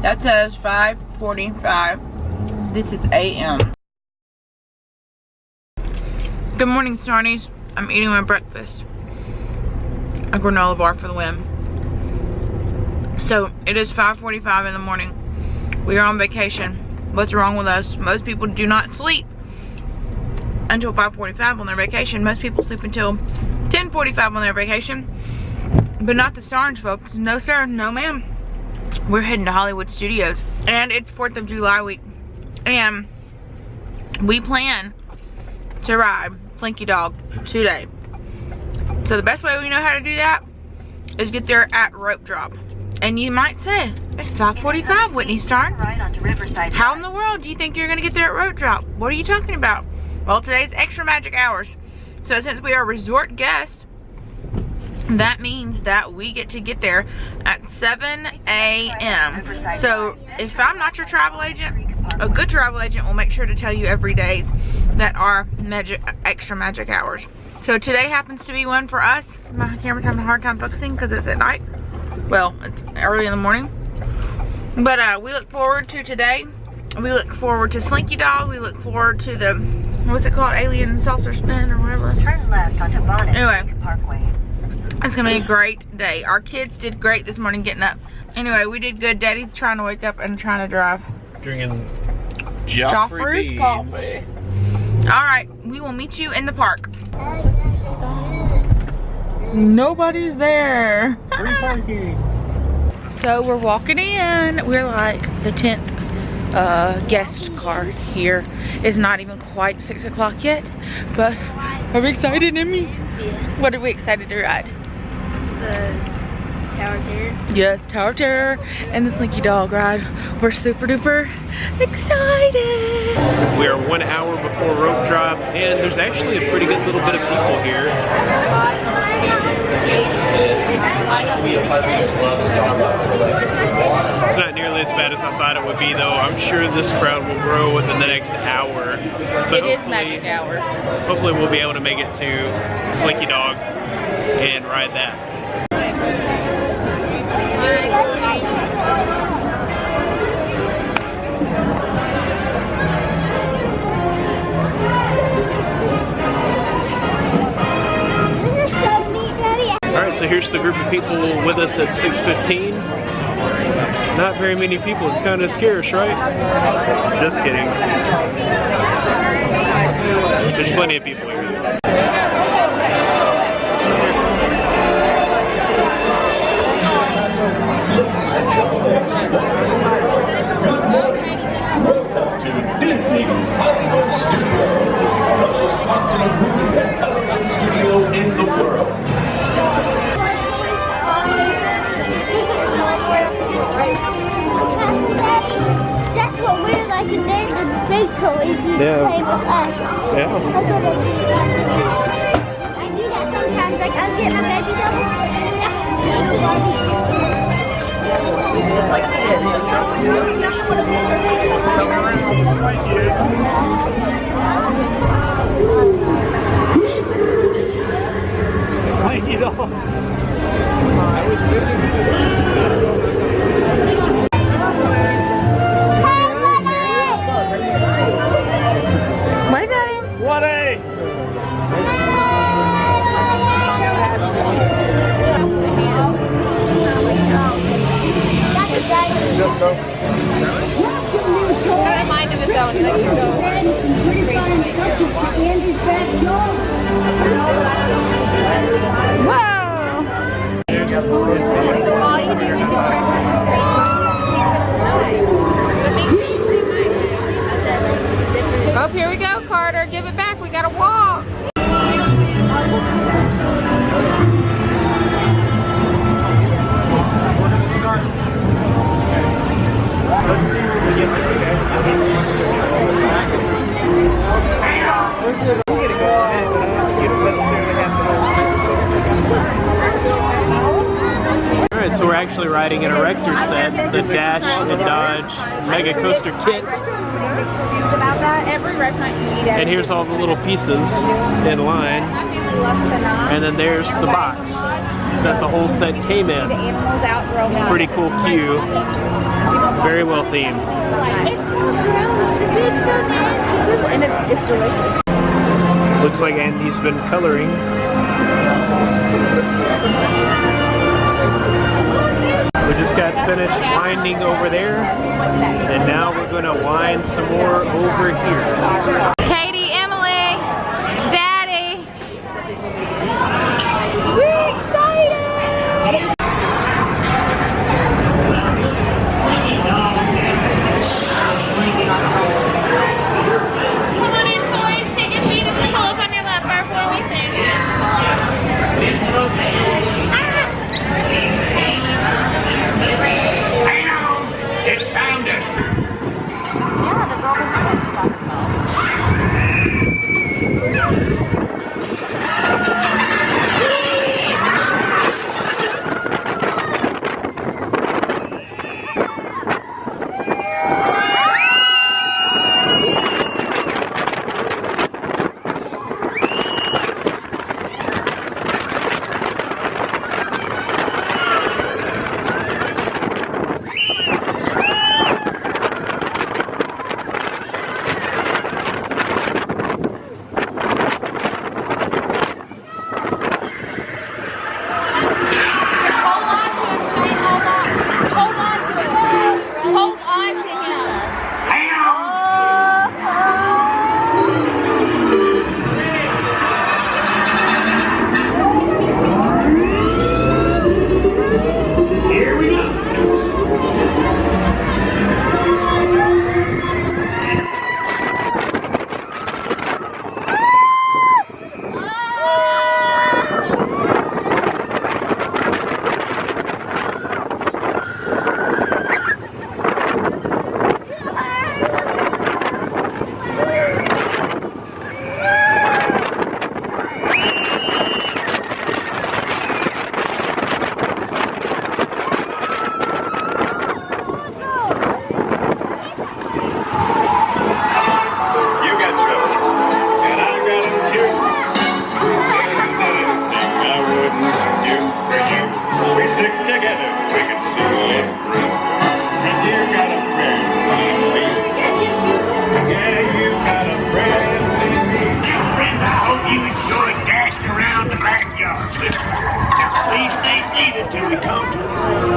That says 5:45. This is AM. Good morning, Smarties. I'm eating my breakfast. A granola bar for the win. So it is 5:45 in the morning. We are on vacation. What's wrong with us? Most people do not sleep until 5:45 on their vacation. Most people sleep until 10:45 on their vacation. But not the Starnes folks. No sir, no ma'am. We're heading to Hollywood Studios. And it's 4th of July week. And we plan to ride Slinky Dog today. So the best way we know how to do that is get there at rope drop. And you might say, it's 5:45, Whitney Starn. How in the world do you think you're gonna get there at rope drop? What are you talking about? Well, today's extra magic hours. So since we are resort guests, that means that we get to get there at 7 AM. So if I'm not your travel agent, a good travel agent will make sure to tell you every day that are extra magic hours. So today happens to be one for us. My camera's having a hard time focusing because it's at night. Well, it's early in the morning. But we look forward to today. We look forward to Slinky Dog. We look forward to the, what's it called? Alien saucer spin or whatever. Turn left onto Bonnet anyway, Parkway. It's gonna be a great day. Our kids did great this morning getting up. Anyway, we did good. Daddy's trying to wake up and trying to drive. Drinking Joffrey's coffee. Alright, we will meet you in the park. Nobody's there. Free parking. So we're walking in. We're like the 10th guest car here. It's not even quite 6 o'clock yet, but are we excited, Emmy? Yeah. What are we excited to ride? The Tower of Terror. Yes, Tower of Terror and the Slinky Dog ride. We're super duper excited. We are 1 hour before rope drop, and there's actually a pretty good little bit of people here. It's not nearly as bad as I thought it would be, though. I'm sure this crowd will grow within the next hour. But it is magic hours. Hopefully we'll be able to make it to Slinky Dog and ride that. Alright, so here's the group of people with us at 6:15. Not very many people, it's kind of scarce, right? Just kidding. There's plenty of people here. Welcome to Disney's Hollywood Studios, the most popular movie and telecom studio in the world. That's what we're like, and they're the big toys you play with us. Yeah. I do that sometimes, like I'll get my baby dolls and that's Slinky Dog. Wave at him. What a! I don't mind if it's going. Let Whoa! So all you do is you press on the screen. But make sure you say mine. Oh, here we go, Carter. Give it back. We gotta walk. Alright, so we're actually riding an Erector set, the Dash and Dodge Mega Coaster Kit. About that, every restaurant you eat at. And here's all the little pieces in line. And then there's the box that the whole set came in. Pretty cool cue. Very well themed. And it's delicious. Looks like Andy's been coloring. We just got finished winding over there, and now we're gonna wind some more over here. Katie, Emily, Daddy. We're excited! Come on in, toys. Take your feet and pull up on your lap before we sing. Hang on! It's time to...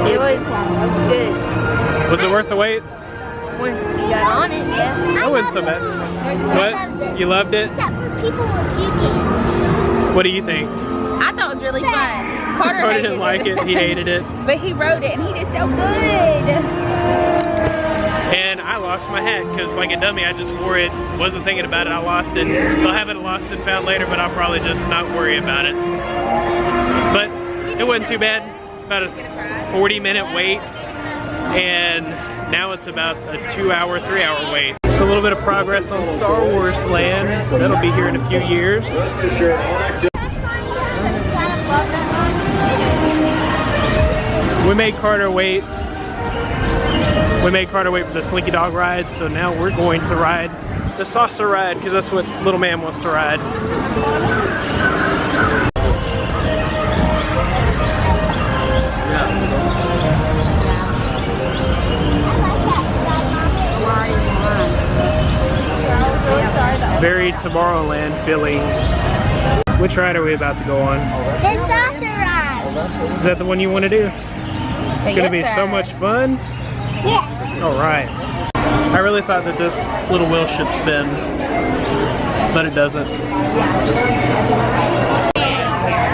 It was good. Was it worth the wait? Once you got on it, yeah. That wasn't so bad. What? You loved it? Except for people were puking. What do you think? I thought it was really fun. Carter Didn't like it. He hated it. But he rode it and he did so good. And I lost my hat because, like a dummy, I just wore it. Wasn't thinking about it. I lost it. They'll have it lost and found later, but I'll probably just not worry about it. But it wasn't too bad. About a 40-minute wait, and now it's about a 2-hour, 3-hour wait. Just a little bit of progress on Star Wars Land. That'll be here in a few years. We made Carter wait. We made Carter wait for the Slinky Dog ride, so now we're going to ride the saucer ride because that's what little man wants to ride. Very Tomorrowland feeling. Which ride are we about to go on? The saucer ride. Is that the one you want to do? It's going to be so much fun. Yeah. Alright. I really thought that this little wheel should spin, but it doesn't.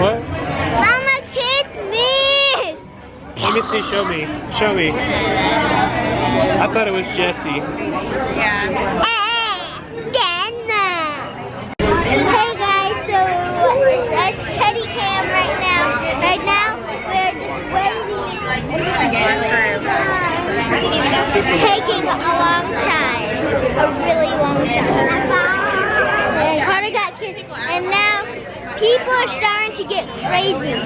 What? Mama, kiss me. Let me see, show me. Show me. I thought it was Jessie. Yeah. Hey guys, so that's Teddy Cam right now. Right now, we're just waiting. It's taking a long time. A really long time. And Carter got kissed. And now, people are starting to get crazy.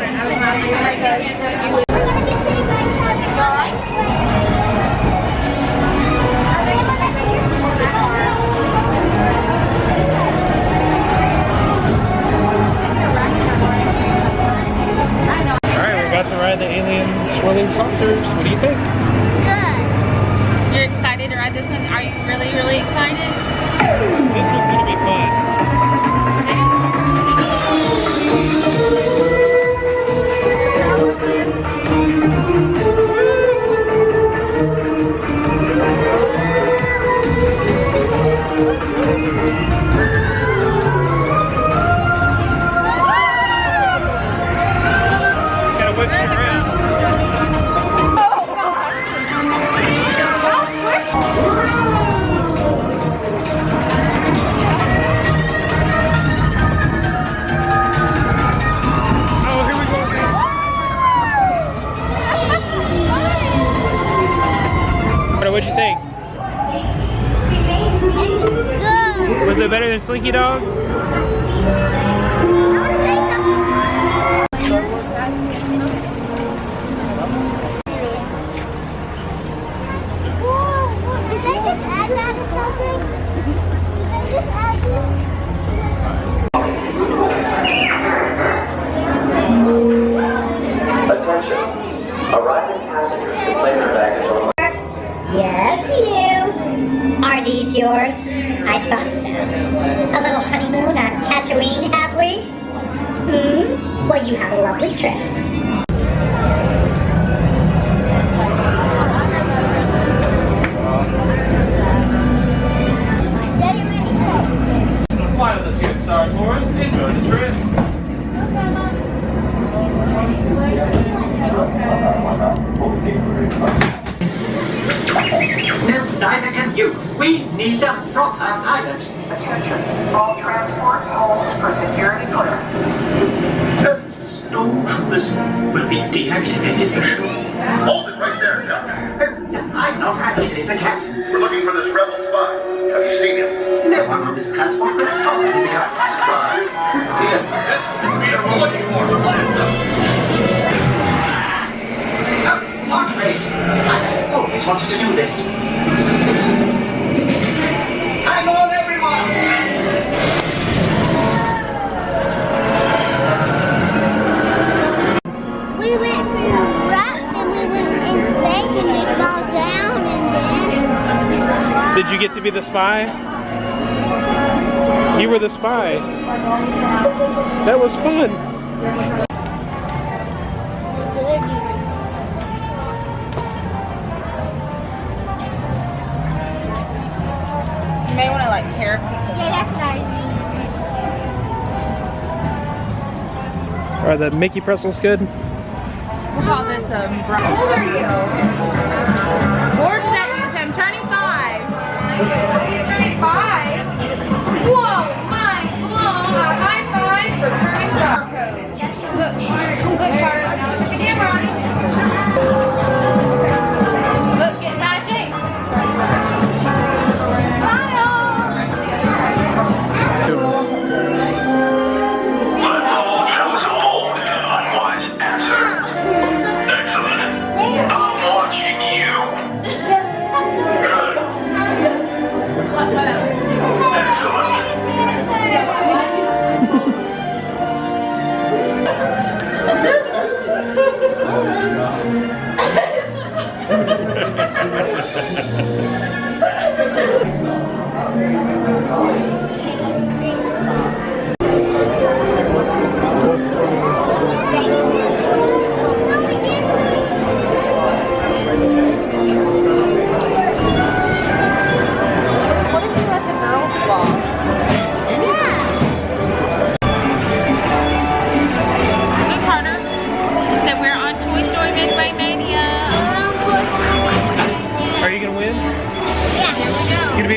what'd you think? It's good. Was it better than Slinky Dog? Did they just add that or something? Did they just add this? Attention. Arriving passengers can claim their baggage on. Yes, you. Are these yours? I thought so. A little honeymoon on Tatooine, have we? Well, you have a lovely trip. Fly with us here at Star Tours. Enjoy the trip. No, neither can you. We need a proper pilot. Attention, all transport holds for security clearance. Stormtroopers will be deactivated. Hold it right there, Captain. Oh, I'm not actually the captain. We're looking for this rebel spy. Have you seen him? No one on this transport could possibly be a spy. Dear. This is the speeder we're looking for. Blast What race? I always wanted to do this. Hang on, everyone! We went through rocks and we went in space and we fell down and then. Did you get to be the spy? You were the spy. That was fun. You may want to like tear people. Yeah, that's nice. Are the Mickey pretzels good? We'll call this brown. How old are you? Or is that I'm turning 5. He's turning 5. Whoa, mind blown. A high five for turning 5. Look, Carter, now look at the camera. Look, get my shape.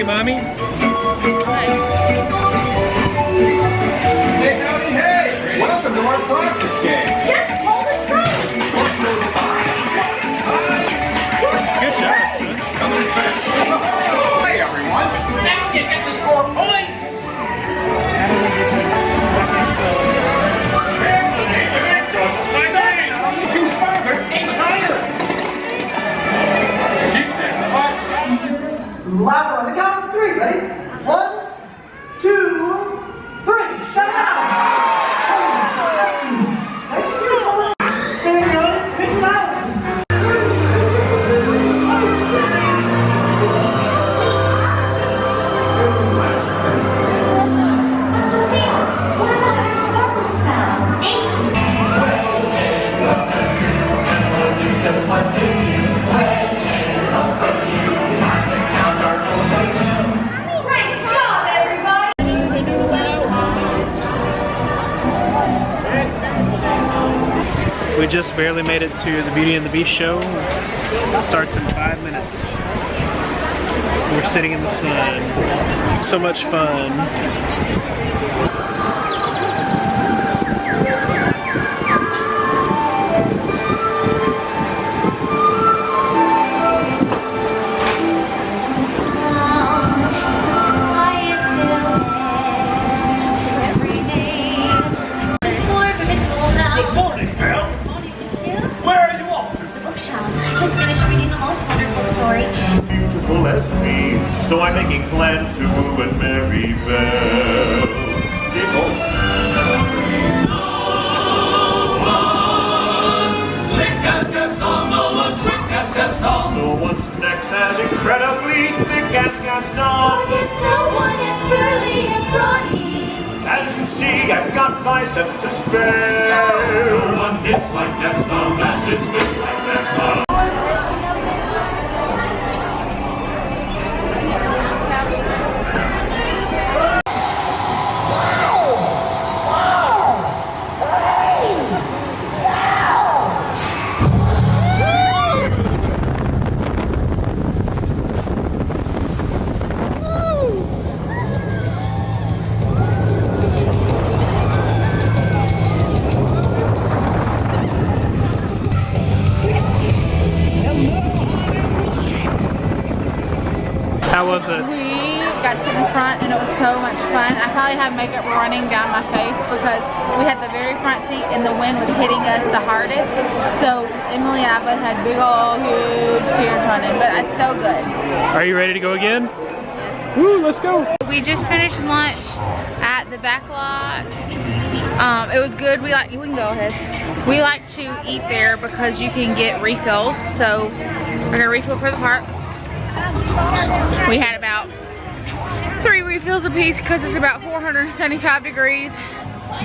Mommy? Hey, howdy, hey! Welcome to our practice game. Just hold it straight. Good job. Hey, everyone. Now you get to score points. Shoot farther, aim higher. Louder on the count of 3, ready? 1, 2, 3, shut up! We just barely made it to the Beauty and the Beast show. It starts in 5 minutes. We're sitting in the sun. So much fun. story? Beautiful as me, so I'm making plans to move and marry Belle. Slick as Gaston, no one's quick as Gaston. No one's neck's as incredibly thick as Gaston. Yes, no one is burly and brawny. As you see, I've got biceps to spare. No one hits like Gaston, matches bits like Gaston. How was it? We got to sit in front and it was so much fun. I probably had makeup running down my face because we had the very front seat and the wind was hitting us the hardest. So Emily and I both had big old huge tears running, but it's so good. Are you ready to go again? Woo, let's go. We just finished lunch at the back lot. It was good. You can go ahead. We like to eat there because you can get refills. So we're gonna refill for the park. We had about 3 refills a piece because it's about 475 degrees.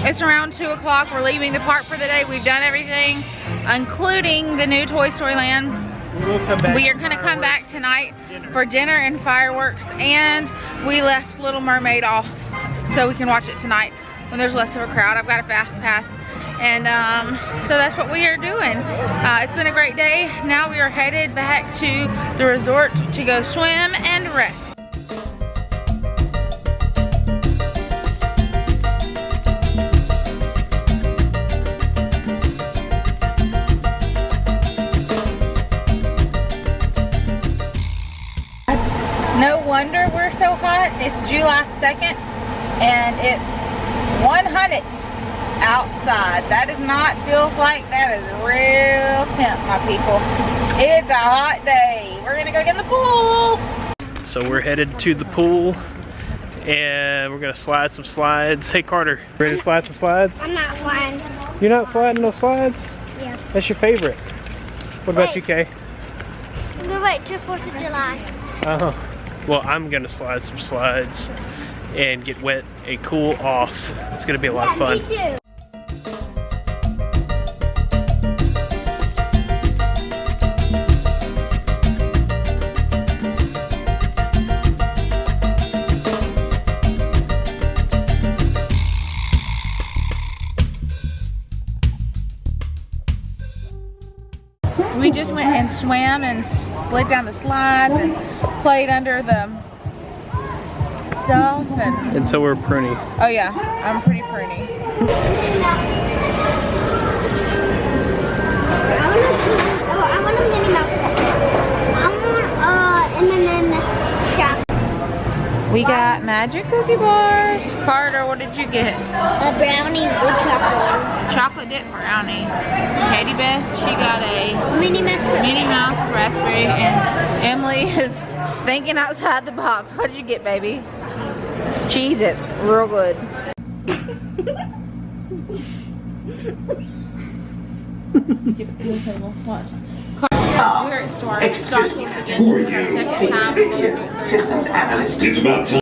It's around 2 o'clock. We're leaving the park for the day. We've done everything, including the new Toy Story Land. We are gonna come back tonight for dinner and fireworks, and we left Little Mermaid off so we can watch it tonight when there's less of a crowd. I've got a FASTPASS, and so that's what we are doing. It's been a great day. Now we are headed back to the resort to go swim and rest. No wonder we're so hot. It's July 2nd and it's 100 outside. That is not, feels like that is real temp, my people. It's a hot day. We're gonna go get in the pool. So we're headed to the pool and we're gonna slide some slides. Hey Carter, ready to slide some slides? I'm not sliding. You're not sliding those slides? Yeah. That's your favorite. What about you, Kay? We'll wait till 4th of July. Uh-huh. Well, I'm gonna slide some slides and get wet and cool off. It's gonna be a lot of fun. Me too. We just went and swam and slid down the slides and played under the stuff and Until we're pruny. oh yeah, I'm pretty pruny. I want a Minnie Mouse pet. I want M&M chocolate. We got magic cookie bars. Carter, what did you get? A brownie with chocolate. Chocolate dip brownie. Katie Beth, she got a Minnie Mouse. Minnie Mouse raspberry, and Emily is thinking outside the box. What did you get, baby? Cheese. It's real good. Give it to the table. Watch. We're at Star Excuse me, who are you? Second time. Systems analyst. It's about time.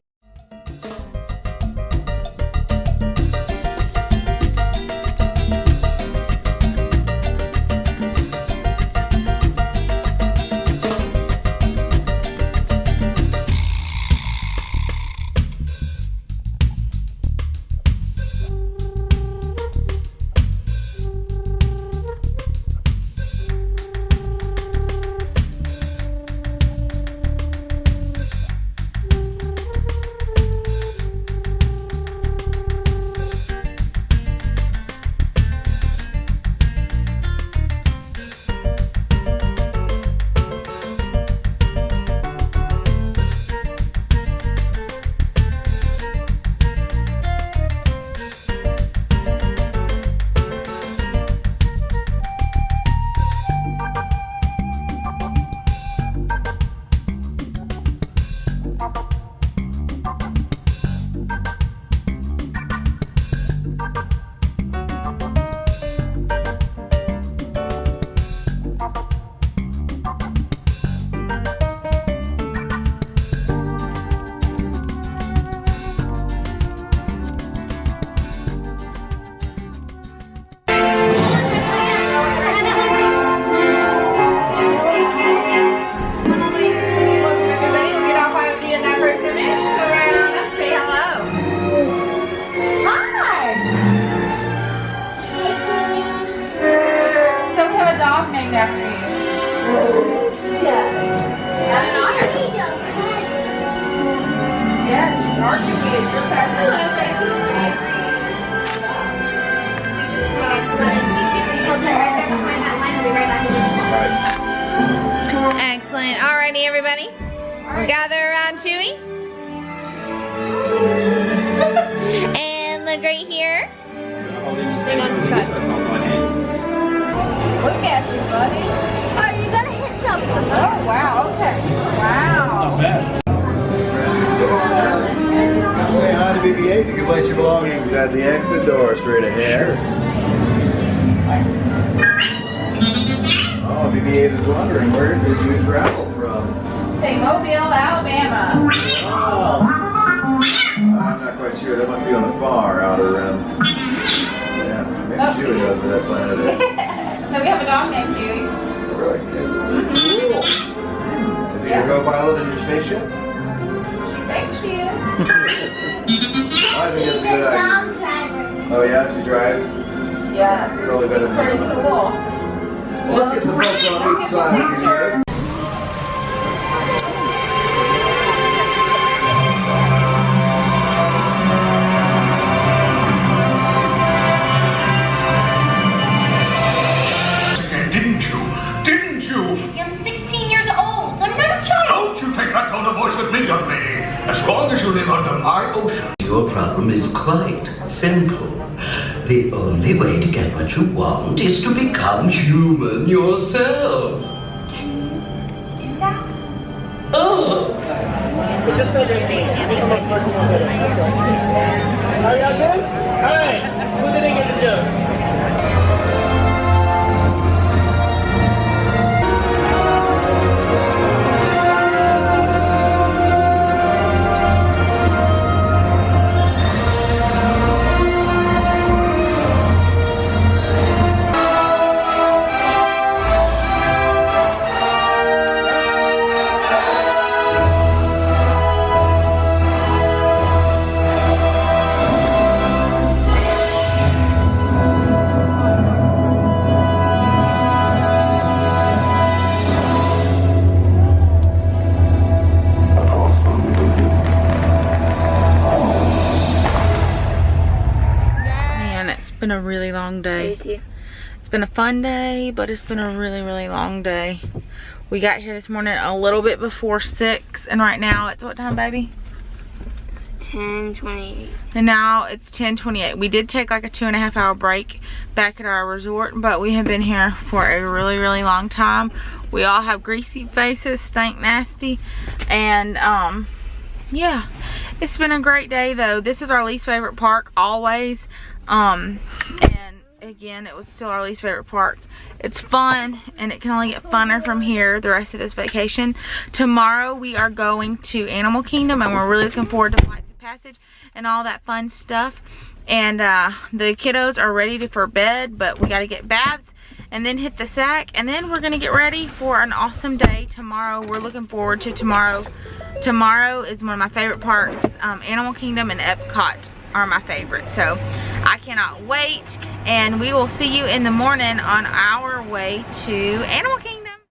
everybody. We'll gather around Chewy. And look right here. Look at you, buddy. Are you gonna hit something? Oh, wow, okay. Wow. Say hi to BB-8. You can place your belongings at the exit door straight ahead. Oh, BB-8 is wondering, where did you travel from? Say Mobile, Alabama. Oh. I'm not quite sure. That must be on the far outer rim. Yeah, maybe Chewy knows where that planet is. So we have a dog named Chewy. Really? Cool. Is he your co-pilot in your spaceship? She thinks she is. I think that's a good idea. Dog driver. Oh yeah, she drives? Yeah. Probably better than Pretty you. cool. Well, let's get some folks on each side of you. Didn't you? I'm 16 years old. I'm not a child. Don't you take that tone of voice with me, young lady. As long as you live under my ocean. Your problem is quite simple. The only way to get what you want is to become human yourself. Do that? Oh! Are y'all good? Alright, who didn't get the joke? Been a really long day. It's been a fun day, but it's been a really long day. We got here this morning a little bit before 6, and right now it's what time, baby? 10:28. And now it's 10:28. We did take like a 2.5 hour break back at our resort, but we have been here for a really long time. We all have greasy faces, stink nasty, and yeah, it's been a great day though. This is our least favorite park always. And again, it was still our least favorite park. It's fun, and it can only get funner from here the rest of this vacation. Tomorrow we are going to Animal Kingdom, and we're really looking forward to Flights of Passage and all that fun stuff. And the kiddos are ready for bed, but we got to get baths and then hit the sack, and then we're gonna get ready for an awesome day tomorrow. We're looking forward to tomorrow. Tomorrow is one of my favorite parks. Animal Kingdom and Epcot are my favorite, so I cannot wait. And we will see you in the morning on our way to Animal Kingdom.